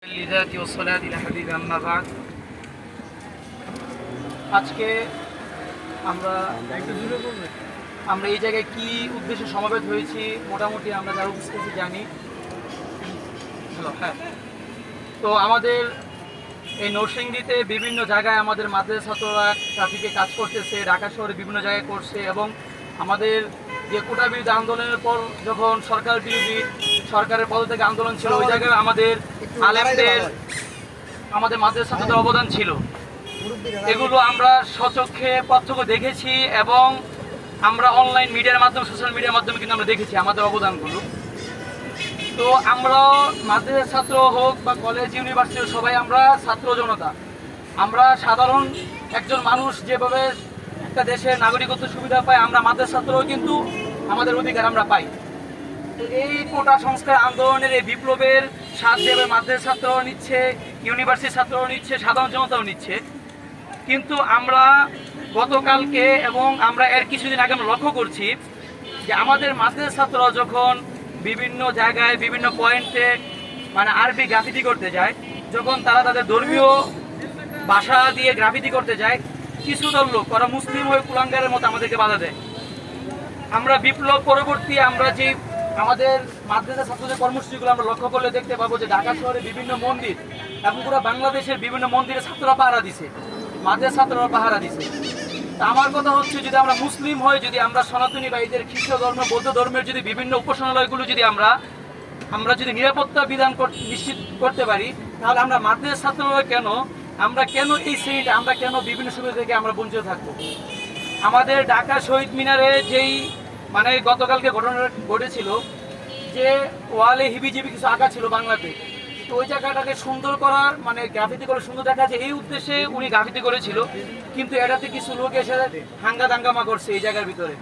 লিযাতি ওয়াস সালাতি আলা হাবিবি আম্মা বাদ। আজকে আমরা এই জায়গায় কি উদ্দেশ্যে সমবেত হয়েছি মোটামুটি আমরা যারা উপস্থিত জানি। হ্যাঁ, তো আমাদের এই নরসিংদীতে বিভিন্ন জায়গায় আমাদের মাদ্রাসা ছাত্ররা ট্রাফিকে কাজ করতেছে, ঢাকা শহরে বিভিন্ন জায়গায় করছে, এবং আমাদের যে কোটা বিরোধী আন্দোলনের পর যখন সরকারের পদত্যাগ আন্দোলন ছিল, ওই জায়গায় আমাদের আলেমদের, আমাদের মাদ্রাসা ছাত্রদের অবদান ছিল। এগুলো আমরা স্বচক্ষে প্রত্যক্ষ দেখেছি এবং আমরা অনলাইন মিডিয়ার মাধ্যমে, সোশ্যাল মিডিয়ার মাধ্যমে কিন্তু আমরা দেখেছি আমাদের অবদানগুলো। তো আমরা মাদ্রাসার ছাত্র হোক বা কলেজ ইউনিভার্সিটি, সবাই আমরা ছাত্র জনতা, আমরা সাধারণ একজন মানুষ যেভাবে একটা দেশের নাগরিকত্ব সুবিধা পায়, আমরা মাদ্রাসা ছাত্রও কিন্তু আমাদের অধিকার আমরা পাই। তো এই কোটা সংস্কার আন্দোলনের এই বিপ্লবের স্বাদ যেভাবে মাদ্রাসা ছাত্রও নিচ্ছে, ইউনিভার্সিটির ছাত্রও নিচ্ছে, সাধারণ জনতাও নিচ্ছে, কিন্তু আমরা গতকালকে এবং আমরা এর কিছুদিন আগে আমরা লক্ষ্য করছি যে আমাদের মাদ্রাসা ছাত্ররা যখন বিভিন্ন জায়গায় বিভিন্ন পয়েন্টে মানে আরবি গ্রাফিতি করতে যায়, যখন তারা তাদের ধর্মীয় ভাষা দিয়ে গ্রাফিতি করতে যায়, কিছু দল লোক ওরা মুসলিম হয়ে কুলাঙ্গারের মতো আমাদেরকে বাধা দেয়। আমরা বিপ্লব পরবর্তী আমরা যে আমাদের মাদ্রাসা ছাত্রদের কর্মসূচিগুলো আমরা লক্ষ্য করলে দেখতে পাবো যে ঢাকা শহরে বিভিন্ন মন্দির এবং পুরো বাংলাদেশের বিভিন্ন মন্দিরে ছাত্ররা পাহারা দিছে, মাদ্রাসা ছাত্ররা পাহারা দিছে। তা আমার কথা হচ্ছে, যদি আমরা মুসলিম হয়ে যদি আমরা সনাতনী বা এদের খ্রিস্ট ধর্ম, বৌদ্ধ ধর্মের যদি বিভিন্ন উপাসনালয়গুলো যদি আমরা যদি নিরাপত্তা বিধান নিশ্চিত করতে পারি, তাহলে আমরা মাদ্রাসা ছাত্ররা আমরা কেন এই শ্রেণীটা, আমরা কেন বিভিন্ন সুবিধা থেকে আমরা বঞ্চিত থাকবো? আমাদের ঢাকা শহীদ মিনারে যেই মানে গতকালকে ঘটনা ঘটেছিল যে ওয়ালে হিবিজিবি কিছু আঁকা ছিল বাংলাতে, তো ওই জায়গাটাকে সুন্দর করার মানে গ্রাফিতি করে সুন্দর দেখা যায় এই উদ্দেশ্যে উনি গ্রাফিতি করেছিল, কিন্তু এটাতে কিছু লোক এসে হাঙ্গা দাঙ্গামা করছে এই জায়গার ভিতরে।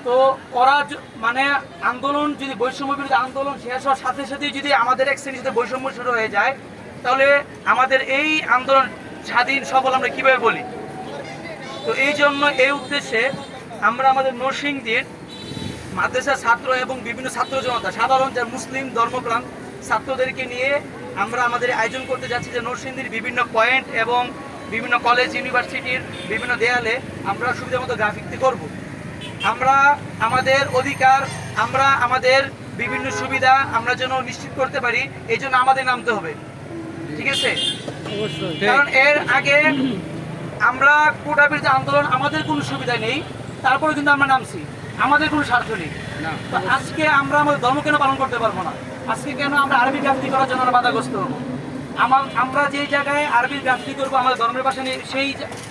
তো ওরা মানে আন্দোলন যদি বৈষম্য বিরোধী আন্দোলন শেষ হওয়ার সাথে সাথেই যদি আমাদের এক শ্রেণীর সাথে বৈষম্য শুরু হয়ে যায়, তাহলে আমাদের এই আন্দোলন স্বাধীন সফল আমরা কীভাবে বলি? তো এই জন্য এই উদ্দেশ্যে আমরা আমাদের নরসিংদীর মাদ্রাসা ছাত্র এবং বিভিন্ন ছাত্র জনতা, সাধারণ যারা মুসলিম ধর্মপ্রাণ ছাত্রদেরকে নিয়ে আমরা আমাদের আয়োজন করতে যাচ্ছি যে নরসিংদীর বিভিন্ন পয়েন্ট এবং বিভিন্ন কলেজ ইউনিভার্সিটির বিভিন্ন দেয়ালে আমরা সুবিধা মতো গ্রাফিতি করব। আমরা আমাদের অধিকার, আমরা আমাদের বিভিন্ন সুবিধা আমরা যেন নিশ্চিত করতে পারি, এই জন্য আমাদের নামতে হবে, ঠিক আছে? কারণ এর আগে আমরা কোটা বিরোধী আন্দোলন, আমাদের কোনো সুবিধা নেই, তারপরে কিন্তু আমরা নামছি, আমাদের কোনো স্বার্থ নেই। তো আজকে আমরা আমাদের ধর্ম কেন পালন করতে পারবো না? আজকে কেন আমরা আরবি গ্রাফিতি করার জন্য আমরা বাধাগ্রস্ত হবো? আমরা যেই জায়গায় আরবি গ্রাফিতি করবো আমাদের ধর্মের পাশে নেই,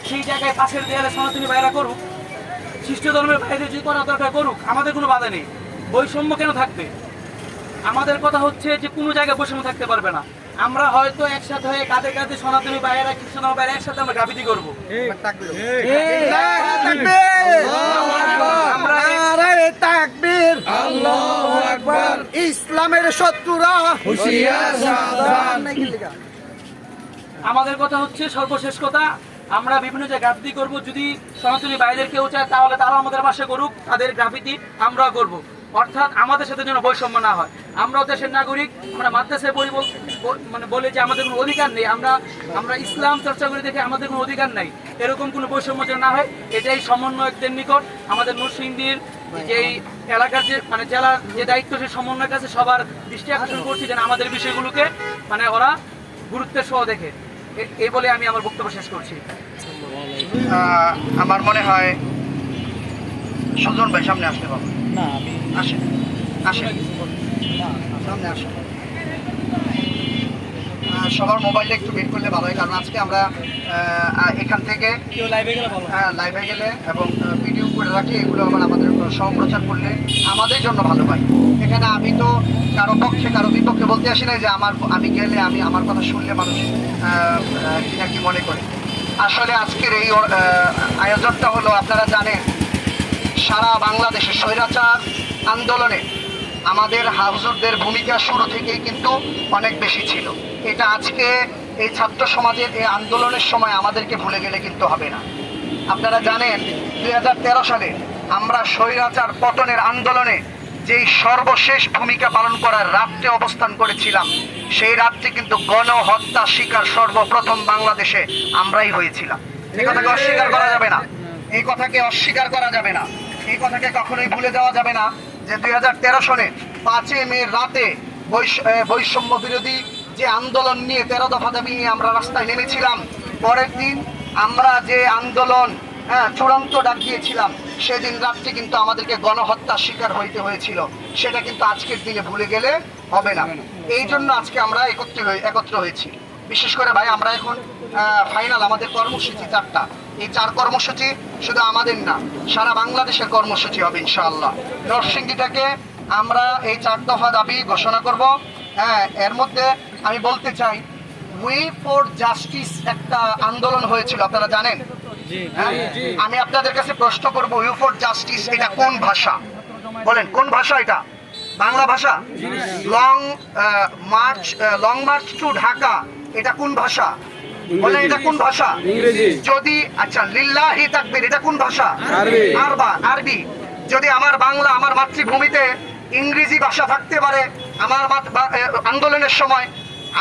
সেই জায়গায় পাশের দেয়ালে সনাতনী ভাইরা করুক, খ্রিস্ট ধর্মের বাইরে যদি করা দরকার করুক, আমাদের কোনো বাধা নেই। বৈষম্য কেন থাকবে? আমাদের কথা হচ্ছে যে কোনো জায়গায় বৈষম্য থাকতে পারবে না। আমরা হয়তো একসাথে হয়ে কাঁধে কাঁধে সনাতনী ভাইয়েরা, খ্রিস্ট ধর্মের ভাইয়েরা একসাথে আমরা গ্রাফিতি করবো। ইসলামের শত্রুরা হুঁশিয়ার সাবধান। আমাদের কথা হচ্ছে, সর্বশেষ কথা, আমরা বিভিন্ন জায়গায় গ্রাফিতি করবো। যদি সনাতনী ভাইদের কেউ চায় তাহলে তারাও আমাদের পাশে করুক, তাদের গ্রাফিতি আমরাও করবো। অর্থাৎ আমাদের সাথে যেন বৈষম্য না হয়। আমরাও দেশের নাগরিক, আমরা মাদ্রাসায় মানে বলে যে আমাদের কোনো অধিকার নেই, আমরা ইসলাম চর্চা করে দেখে আমাদের কোনো অধিকার নাই, এরকম কোনো বৈষম্য যেন না হয়, এটাই সমন্বয়কদের নিকট আমাদের নরসিংদীর যেই এলাকার যে মানে জেলার যে দায়িত্ব, সেই সমন্বয়ের কাছে সবার দৃষ্টি আকর্ষণ করছি যেন আমাদের বিষয়গুলোকে মানে ওরা গুরুত্বের সহ দেখে। এই বলে আমি আমার বক্তব্য শেষ করছি। আমার মনে হয় সুজন ভাই সামনে আসতে পারবো না, আমি আসেন সামনে আসেন। সবার মোবাইলটা একটু বের করলে ভালো হয়, কারণ আজকে আমরা এখান থেকে লাইভে গেলে এবং ভিডিও করে রাখি, এগুলো আবার আমাদের সম্প্রচার করলে আমাদের জন্য ভালো হয়। এখানে আমি তো কারো পক্ষে কারো বিপক্ষে বলতে আসি না যে আমি গেলে আমার কথা শুনলে মানুষ কিনা কি মনে করে। আসলে আজকের এই আয়োজনটা হলো, আপনারা জানেন সারা বাংলাদেশে স্বৈরাচার আন্দোলনে আমাদের হুজুরদের ভূমিকা শুরু থেকেই কিন্তু অনেক বেশি ছিল। এটা আজকে এই ছাত্র সমাজের এই আন্দোলনের সময় আমাদেরকে ভুলে গেলে কিন্তু হবে না। আপনারা জানেন 2013 সালে আমরা স্বৈরাচার পতনের আন্দোলনে যেই সর্বশেষ ভূমিকা পালন করার রাত্রে অবস্থান করেছিলাম, সেই রাত্রে কিন্তু গণহত্যা শিকার সর্বপ্রথম বাংলাদেশে আমরাই হয়েছিলাম। এই কথাকে অস্বীকার করা যাবে না, এই কথাকে অস্বীকার করা যাবে না, এই কথাকে কখনোই ভুলে যাওয়া যাবে না যে 2013 সনে 5 মে রাতে বৈষম্য বিরোধী যে আন্দোলন নিয়ে 13 দফা দাবি নিয়ে আমরা রাস্তায় নেমেছিলাম, পরের দিন আমরা যে আন্দোলন চূড়ান্ত ডাক দিয়েছিলাম, সেদিন রাত্রে কিন্তু আমাদেরকে গণহত্যার শিকার হইতে হয়েছিল। সেটা কিন্তু আজকের দিনে ভুলে গেলে হবে না। এই জন্য আজকে আমরা একত্র হয়েছি। বিশেষ করে ভাই, আমরা এখন ফাইনাল আমাদের কর্মসূচি 4টা। এই 4 কর্মসূচি শুধু আমাদের না, সারা বাংলাদেশের কর্মসূচি হবে ইনশাআল্লাহ। নরসিংদীটাকে আমরা এই 4 দফা দাবি ঘোষণা করব। এর মধ্যে আমি বলতে চাই, উই ফর জাস্টিস একটা আন্দোলন হয়েছিল, আপনারা জানেন। আমি আপনাদের কাছে প্রশ্ন করব, উই ফর জাস্টিস এটা কোন ভাষা? বলেন, কোন ভাষা এটা? বাংলা ভাষা? লং মার্চ টু ঢাকা এটা কোন ভাষা? বলেন, এটা কোন ভাষা? যদি আচ্ছা, লিল্লাহি তাকবীর এটা কোন ভাষা? আরবি। যদি আমার বাংলা, আমার মাতৃভূমিতে ইংরেজি ভাষা থাকতে পারে, আমার আন্দোলনের সময়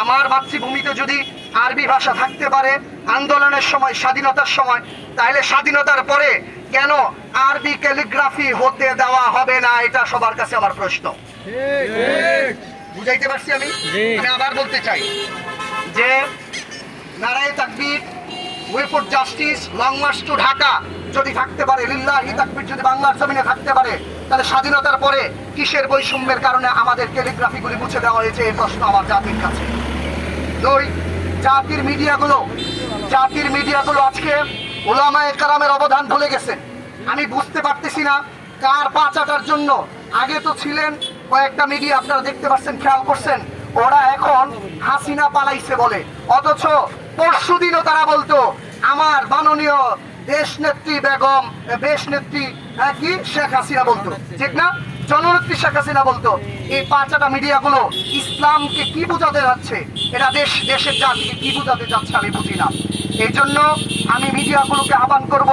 আমার মাতৃভূমিতে যদি আরবি ভাষা থাকতে পারে আন্দোলনের সময়, স্বাধীনতার সময়, তাহলে স্বাধীনতার পরে কেন আরবি ক্যালিগ্রাফি হতে দেওয়া হবে না? এটা সবার কাছে আমার প্রশ্ন। বুঝাইতে পারছি আমি আবার বলতে চাই যে নারায়ে তাকবীর, we for justice, long march to Dhaka যদি থাকতে পারে, লিল্লাহি তাকবীর যদি বাংলার জমিনে থাকতে পারে, তাহলে স্বাধীনতার পরে কিসের বৈষম্যের কারণে আমাদের ক্যালিগ্রাফিগুলি মুছে দেওয়া হয়েছে? এই প্রশ্ন আমার জাতির কাছে। 2, জাতির মিডিয়াগুলো আজকে উলামায়ে কেরামের অবদান ভুলে গেছে। আমি বুঝতে পারতেছি না কার পা চাটার জন্য। আগে তো ছিলেন কয়েকটা মিডিয়া, আপনারা দেখতে পাচ্ছেন, খেয়াল করছেন, ওরা এখন হাসিনা পালাইছে বলে, অথচ পরশুদিনও তারা বলতো আমার মাননীয় দেশনেত্রী বেগম, দেশনেত্রী কি শেখ হাসিনা বলতো, ঠিক না? জননেত্রী শেখ হাসিনা বলতো। এই পাঁচটা মিডিয়াগুলো ইসলামকে কি বোঝাতে যাচ্ছে? এরা দেশের জাতিকে কি বোঝাতে যাচ্ছে আমি বুঝি না। এই জন্য আমি মিডিয়াগুলোকে আহ্বান করব,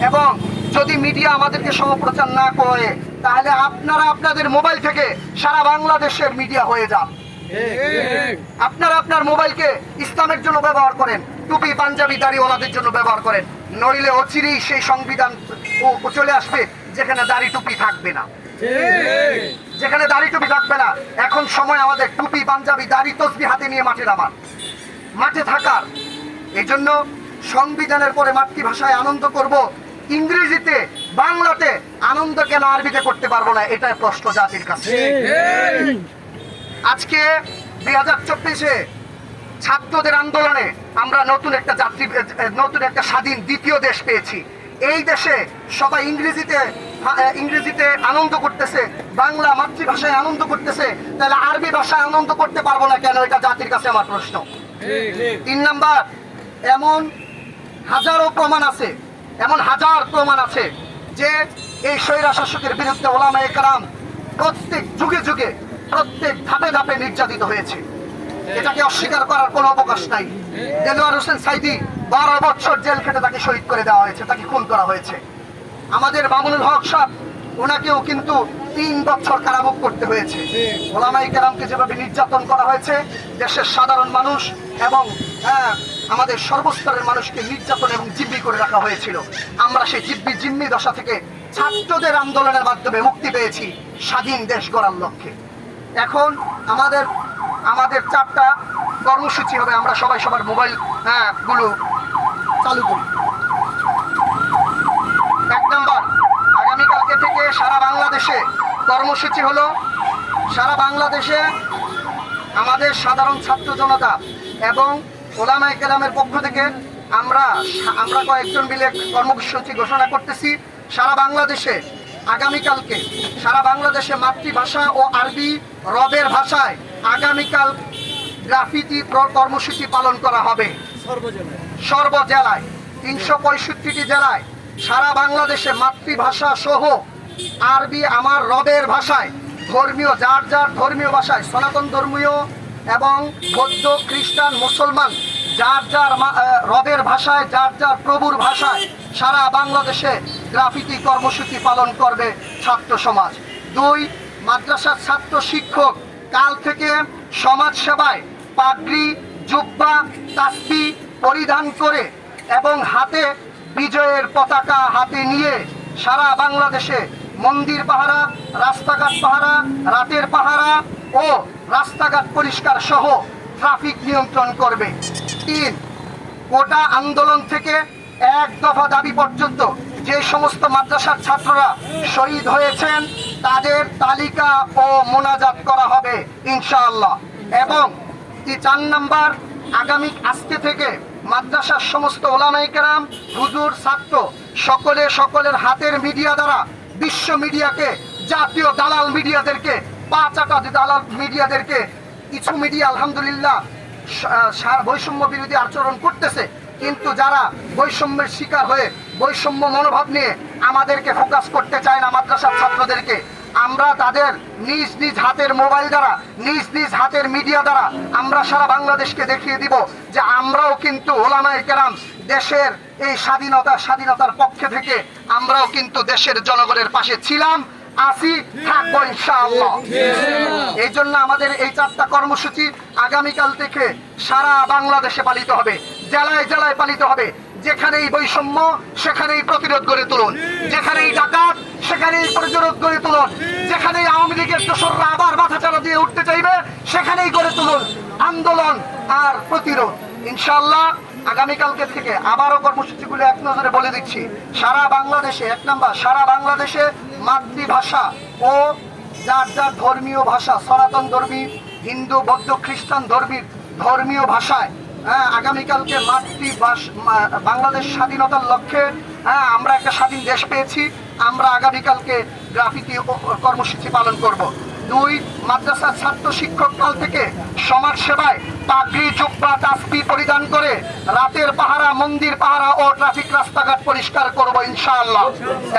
এবং যদি মিডিয়া আমাদেরকে সম্প্রচার না করে, তাহলে আপনারা আপনাদের মোবাইল থেকে সারা বাংলাদেশের মিডিয়া হয়ে যান। আপনারা আপনার মোবাইলকে ইসলামের জন্য ব্যবহার করেন, টুপি পাঞ্জাবি দাড়িওয়ালাদের জন্য ব্যবহার করেন, নইলে অচিরেই সেই সংবিধান চলে আসবে যেখানে দাড়ি টুপি থাকবে না, যেখানে দাড়ি টুপি থাকবে না। এখন সময় আমাদের টুপি পাঞ্জাবি দাড়ি তসবি হাতে নিয়ে মাঠে থাকার। এই জন্য সংবিধানের পরে মাতৃভাষায় আনন্দ করব, ইংরেজিতে বাংলাতে আনন্দ কেন আরবিতে করতে পারবো না? এটাই প্রশ্ন জাতির কাছে। আজকে 2024-এ ছাত্রদের আন্দোলনে আমরা নতুন একটা স্বাধীন দ্বিতীয় দেশ পেয়েছি। এই দেশে সবাই ইংরেজিতে আনন্দ করতেছে, বাংলা মাতৃভাষায় আনন্দ করতেছে, তাহলে আরবি ভাষায় আনন্দ করতে পারবো না কেন? এটা জাতির কাছে আমার প্রশ্ন। 3 নাম্বার, এমন হাজার প্রমাণ আছে যে এই স্বৈরা শাসকের বিরুদ্ধে উলামায়ে কেরাম প্রত্যেক যুগে প্রত্যেক ধাপে নির্যাতিত হয়েছে। এটাকে অস্বীকার করার কোনো অবকাশ নাই। দেলোয়ার হোসেন সাইদি 12 বছর জেল খেটে তাকে শহীদ করে দেওয়া হয়েছে, তাকে খুন করা হয়েছে। আমাদের মামুনুল হক সাহেব, ওনাকেও কিন্তু 3 বছর কারাভোগ করতে হয়েছে। উলামায়ে কেরামকে যেভাবে নির্যাতন করা হয়েছে, দেশের সাধারণ মানুষ এবং আমাদের সর্বস্তরের মানুষকে নির্যাতন এবং জিম্মি করে রাখা হয়েছিল। আমরা সেই জিম্মি দশা থেকে ছাত্রদের আন্দোলনের মাধ্যমে মুক্তি পেয়েছি স্বাধীন দেশ গড়ার লক্ষ্যে। এখন আমাদের 4টা কর্মসূচি হবে, আমরা সবাই সবার মোবাইল গুলো চালু করি। 1 নাম্বার, আগামীকালকে থেকে সারা বাংলাদেশে কর্মসূচি হলো, সারা বাংলাদেশে আমাদের সাধারণ ছাত্র জনতা এবং উলামায়ে কেরামের পক্ষ থেকে আমরা কয়েকজন মিলে কর্মসূচি ঘোষণা করতেছি। সারা বাংলাদেশে আগামীকালকে সারা বাংলাদেশে মাতৃভাষা ও আরবি রবের ভাষায় আগামীকাল গ্রাফিতি কর্মসূচি পালন করা হবে সর্বজেলায়, 365টি জেলায়। সারা বাংলাদেশে মাতৃভাষা সহ আরবি আমার রবের ভাষায়, ধর্মীয় যার ধর্মীয় ভাষায়, সনাতন ধর্মীয় এবং বৌদ্ধ খ্রিস্টান মুসলমান যার রবের ভাষায়, যার প্রভুর ভাষায় সারা বাংলাদেশে গ্রাফিতি কর্মসূচি পালন করবে ছাত্র সমাজ। 2, মাদ্রাসার ছাত্র শিক্ষক কাল থেকে সমাজ সেবায় পাগড়ি, জুব্বা, তাসবি পরিধান করে এবং হাতে বিজয়ের পতাকা হাতে নিয়ে সারা বাংলাদেশে মন্দির পাহারা, রাস্তাঘাট পাহারা, রাতের পাহারা ও রাস্তাঘাট পরিষ্কার সহ ট্রাফিক নিয়ন্ত্রণ করবে। 3, কোটা আন্দোলন থেকে এক দফা দাবি পর্যন্ত যে সমস্ত মাদ্রাসার ছাত্ররা শহীদ হয়েছেন তাদের তালিকা ও মোনাজাত করা হবে ইনশাআল্লাহ। এবং 4 নাম্বার, আগামী আজকে থেকে মাদ্রাসার সমস্ত ওলামায়ে কেরাম, হুজুর, ছাত্র সকলের হাতের মিডিয়া দ্বারা বিশ্ব মিডিয়াকে, জাতীয় দালাল মিডিয়াদেরকে, 5 দালাল মিডিয়াদেরকে, কিছু মিডিয়া আলহামদুলিল্লাহ বৈষম্য বিরোধী আচরণ করতেছে, কিন্তু যারা বৈষম্যের শিকার হয়ে বৈষম্য মনোভাব নিয়ে আমাদেরকে ফোকাস করতে চায় না, মাদ্রাসার ছাত্রদেরকে, আমরা তাদের নিজ নিজ হাতের মোবাইল দ্বারা, নিজ নিজ হাতের মিডিয়া দ্বারা আমরা সারা বাংলাদেশকে দেখিয়ে দিব যে আমরাও কিন্তু ওলামায়ে কেরাম দেশের এই স্বাধীনতার পক্ষে থেকে আমরাও কিন্তু দেশের জনগণের পাশে ছিলাম, আছি, থাকবো ইনশাআল্লাহ। এই জন্য আমাদের এই 4টা কর্মসূচি আগামীকাল থেকে সারা বাংলাদেশে পালিত হবে, জেলায় জেলায় পালিত হবে। যেখানেই বৈষম্য সেখানেই প্রতিরোধ গড়ে তুলুন, যেখানেই ডাকাত সেখানেই প্রতিরোধ গড়ে তুলুন, যেখানেই আওয়ামী লীগের দোসররা আবার মাথাচাড়া দিয়ে উঠতে চাইবে সেখানেই গড়ে তুলুন আন্দোলন আর প্রতিরোধ ইনশাআল্লাহ। আগামীকালকে থেকে আবারও কর্মসূচিগুলো এক নজরে বলে দিচ্ছি। সারা বাংলাদেশে 1 নাম্বার, সারা বাংলাদেশে মাতৃভাষা ও যার যার ধর্মীয় ভাষা, সনাতন ধর্মী, হিন্দু, বৌদ্ধ, খ্রিস্টান ধর্মীয় ভাষায় আগামীকালকে বাংলাদেশ স্বাধীনতার লক্ষ্যে আমরা একটা স্বাধীন দেশ পেয়েছি, আমরা আগামীকালকে গ্রাফিতি কর্মসূচি পালন করব। 2, মাদ্রাসার ছাত্র শিক্ষক কাল থেকে সমাজ সেবায় পাগড়ি, জুব্বা, তাসবি পরিধান করে রাতের পাহারা, মন্দির পাহারা ও ট্রাফিক রাস্তাঘাট পরিষ্কার করব ইনশাআল্লাহ।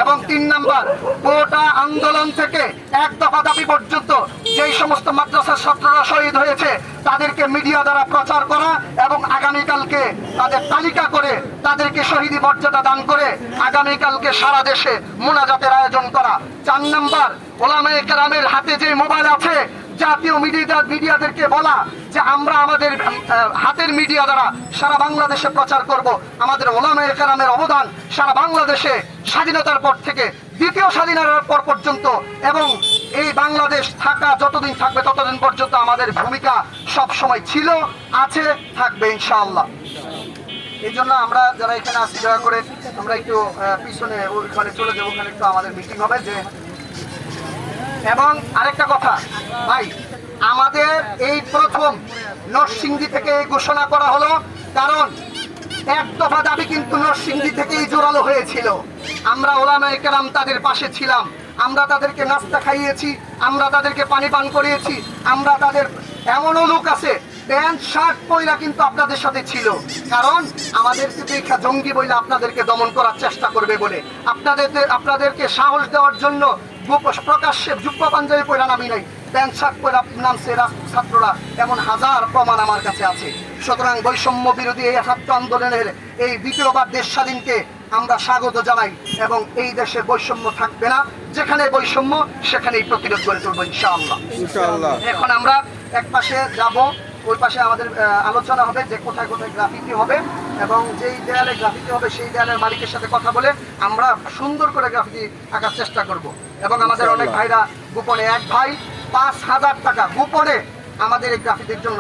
এবং 3 নাম্বার, কোটা আন্দোলন থেকে এক দফা দাবি পর্যন্ত যেই সমস্ত মাদ্রাসার ছাত্ররা শহীদ হয়েছে তাদেরকে মিডিয়া দ্বারা প্রচার করা এবং আগামীকালকে তাদের তালিকা করে তাদেরকে শহীদি মর্যাদা দান করে আগামীকালকে সারা দেশে মোনাজাতের আয়োজন করা। 4 নাম্বার, ওলামায়ে কেরামের হাতে যে মোবাইল আছে জাতীয় মিডিয়াদেরকে বলা যে আমরা আমাদের হাতের মিডিয়া দ্বারা সারা বাংলাদেশে প্রচার করব আমাদের ওলামায়ে কেরামের অবদান সারা বাংলাদেশে স্বাধীনতার পর থেকে দ্বিতীয় স্বাধীনতার পর পর্যন্ত, এবং এই বাংলাদেশ যতদিন থাকবে ততদিন পর্যন্ত আমাদের ভূমিকা সব সময় ছিল, আছে, থাকবে ইনশাআল্লাহ। এই জন্য আমরা যারা এখানে আছি দয়া করে আমরা একটু পিছনে ওখানে চলে যাবো, ওখানে একটু আমাদের মিটিং হবে যে। এবং আরেকটা কথা ভাই, আমাদের এই প্রথম নরসিংদী থেকে ঘোষণা করা হলো, কারণ এক দফা দাবি কিন্তু নরসিংদী থেকেই জোরালো হয়েছিল। আমরা ওলামায়ে কেরাম তাদের পাশে ছিলাম, আমরা তাদেরকে নাস্তা খাইয়েছি, আমরা তাদেরকে পানি পান করিয়েছি, আমরা তাদের এমনও লোক আছে প্যান্ট শার্ট পয়লা কিন্তু আপনাদের সাথে ছিল, কারণ আমাদেরকে দেখা জঙ্গি বইলা আপনাদেরকে দমন করার চেষ্টা করবে বলে আপনাদেরকে সাহস দেওয়ার জন্য প্রকাশ্যে জুব্বা পাঞ্জাবি পয়লা নামি নাই, প্যান্ট শার্ট পয়লা নামছে ছাত্ররা, এমন হাজার প্রমাণ আমার কাছে আছে। সুতরাং বৈষম্য বিরোধী এই ছাত্র আন্দোলনের এই দ্বিতীয়বার দেশ স্বাধীনকে আমরা স্বাগত জানাই এবং এই দেশে বৈষম্য থাকবে না, যেখানে বৈষম্য সেখানেই প্রতিরোধ গড়ে তুলবো ইনশাআল্লাহ। এখন আমরা এক পাশে যাব, ওই পাশে আমাদের আলোচনা হবে যে কোথায় কোথায় গ্রাফিতি হবে এবং যেই দেয়ালে গ্রাফিতি হবে সেই দেয়ালের মালিকের সাথে কথা বলে আমরা সুন্দর করে গ্রাফিতি আঁকার চেষ্টা করব। এবং আমাদের অনেক ভাইরা গোপনে, এক ভাই 5,000 টাকা গোপনে আমাদের এই গ্রাফিতির জন্য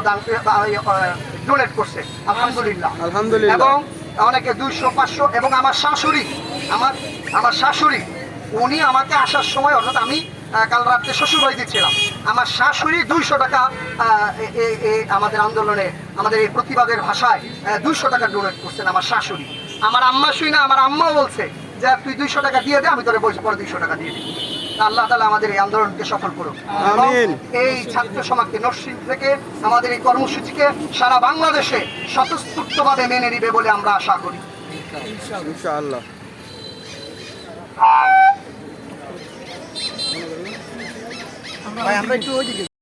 ডোনেট করছে আলহামদুলিল্লাহ। এবং অনেকে 200, 500 এবং আমার শাশুড়ি উনি আমাকে আসার সময়, অর্থাৎ আমি কাল রাত্রে শ্বশুর বাড়িতে ছিলাম, আমার শাশুড়ি 200 টাকা আমাদের আন্দোলনে, আমাদের এই প্রতিবাদের ভাষায় 200 টাকা ডোনেট করছেন আমার শাশুড়ি। আমার আম্মা শুই না, আমার আম্মাও বলছে যে তুই 200 টাকা দিয়ে দে, আমি তোরে পরে 200 টাকা দিয়ে দিই। আল্লাহ তাআলা আমাদের এই আন্দোলনকে সফল করুক। এই ছাত্র সমাজকে নরসিংদী থেকে আমাদের এই কর্মসূচিকে সারা বাংলাদেশে স্বতঃস্ফূর্তভাবে মেনে নিবে বলে আমরা আশা করি ইনশাআল্লাহ। ভাই আমরা একটু ওইদিকে